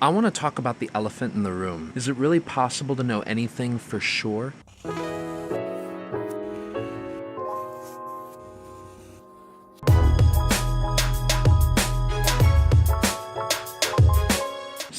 I want to talk about the elephant in the room. Is it really possible to know anything for sure?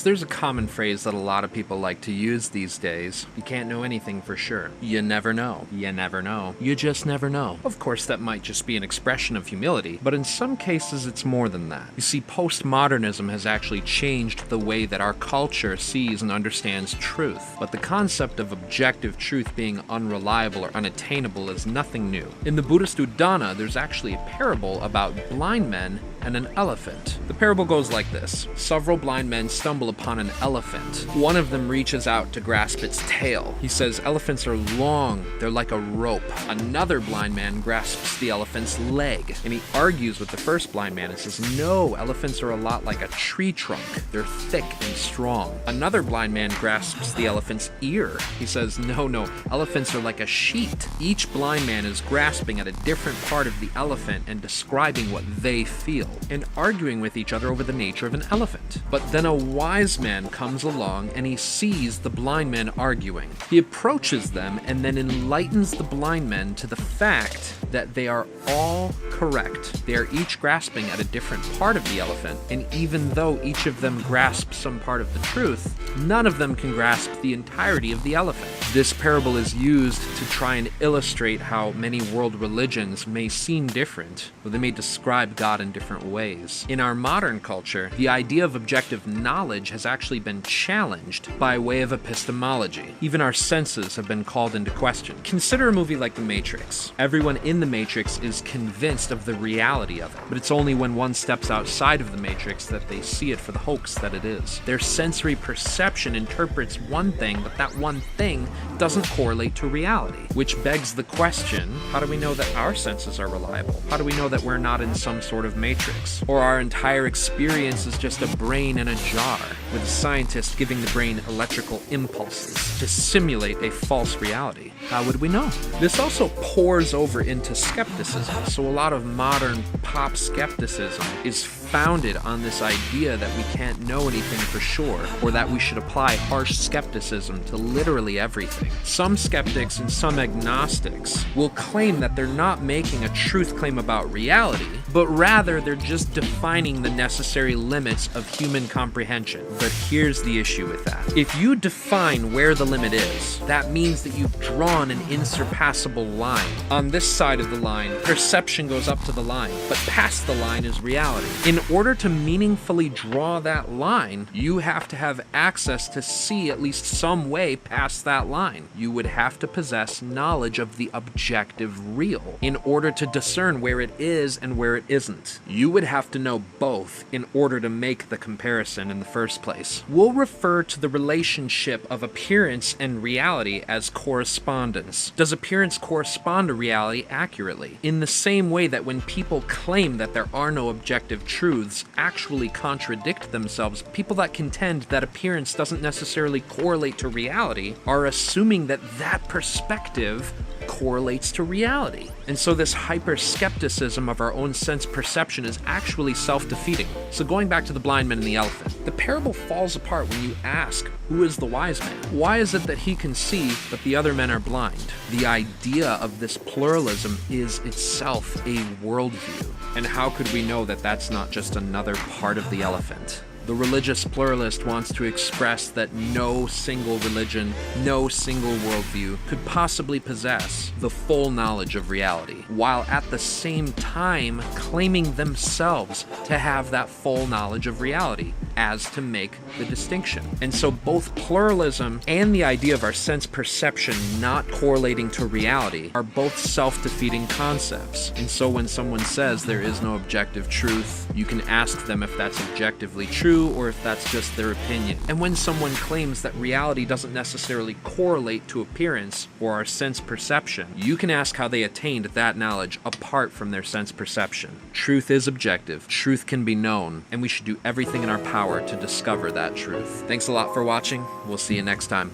There's a common phrase that a lot of people like to use these days. You can't know anything for sure. You never know. You never know. You just never know. Of course, that might just be an expression of humility, but in some cases it's more than that. You see, postmodernism has actually changed the way that our culture sees and understands truth, but the concept of objective truth being unreliable or unattainable is nothing new. In the Buddhist Udana, there's actually a parable about blind men and an elephant. The parable goes like this. Several blind men stumble upon an elephant. One of them reaches out to grasp its tail. He says, "Elephants are long, they're like a rope." Another blind man grasps the elephant's leg, and he argues with the first blind man and says, "No, elephants are a lot like a tree trunk. They're thick and strong." Another blind man grasps the elephant's ear. He says, No, elephants are like a sheet." Each blind man is grasping at a different part of the elephant and describing what they feel, and arguing with each other over the nature of an elephant. But then a wise man comes along and he sees the blind men arguing. He approaches them and then enlightens the blind men to the fact that they are all correct. They are each grasping at a different part of the elephant, and even though each of them grasps some part of the truth, none of them can grasp the entirety of the elephant. This parable is used to try and illustrate how many world religions may seem different, or they may describe God in different ways. In our modern culture, the idea of objective knowledge has actually been challenged by way of epistemology. Even our senses have been called into question. Consider a movie like The Matrix. Everyone in The Matrix is convinced of the reality of it, but it's only when one steps outside of the Matrix that they see it for the hoax that it is. Their sensory perception interprets one thing, but that one thing doesn't correlate to reality, which begs the question, how do we know that our senses are reliable? How do we know that we're not in some sort of matrix? Or our entire experience is just a brain in a jar, with a scientist giving the brain electrical impulses to simulate a false reality? How would we know? This also pours over into skepticism. So a lot of modern pop skepticism is founded on this idea that we can't know anything for sure, or that we should apply harsh skepticism to literally everything. Some skeptics and some agnostics will claim that they're not making a truth claim about reality, but rather they're just defining the necessary limits of human comprehension. But here's the issue with that. If you define where the limit is, that means that you've drawn an insurpassable line. On this side of the line, perception goes up to the line, but past the line is reality. In order to meaningfully draw that line, you have to have access to see at least some way past that line. You would have to possess knowledge of the objective real in order to discern where it is and where it isn't. You would have to know both in order to make the comparison in the first place. We'll refer to the relationship of appearance and reality as correspondence. Does appearance correspond to reality accurately? In the same way that when people claim that there are no objective truths actually contradict themselves, people that contend that appearance doesn't necessarily correlate to reality are assuming that that perspective correlates to reality. And so this hyper-skepticism of our own sense perception is actually self-defeating. So going back to the blind man and the elephant, the parable falls apart when you ask, who is the wise man? Why is it that he can see but the other men are blind? The idea of this pluralism is itself a worldview. And how could we know that that's not just another part of the elephant? The religious pluralist wants to express that no single religion, no single worldview could possibly possess the full knowledge of reality, while at the same time claiming themselves to have that full knowledge of reality, as to make the distinction. And so both pluralism and the idea of our sense perception not correlating to reality are both self-defeating concepts. And so when someone says there is no objective truth, you can ask them if that's objectively true or if that's just their opinion. And when someone claims that reality doesn't necessarily correlate to appearance or our sense perception, you can ask how they attained that knowledge apart from their sense perception. Truth is objective, truth can be known, and we should do everything in our power to discover that truth. Thanks a lot for watching. We'll see you next time.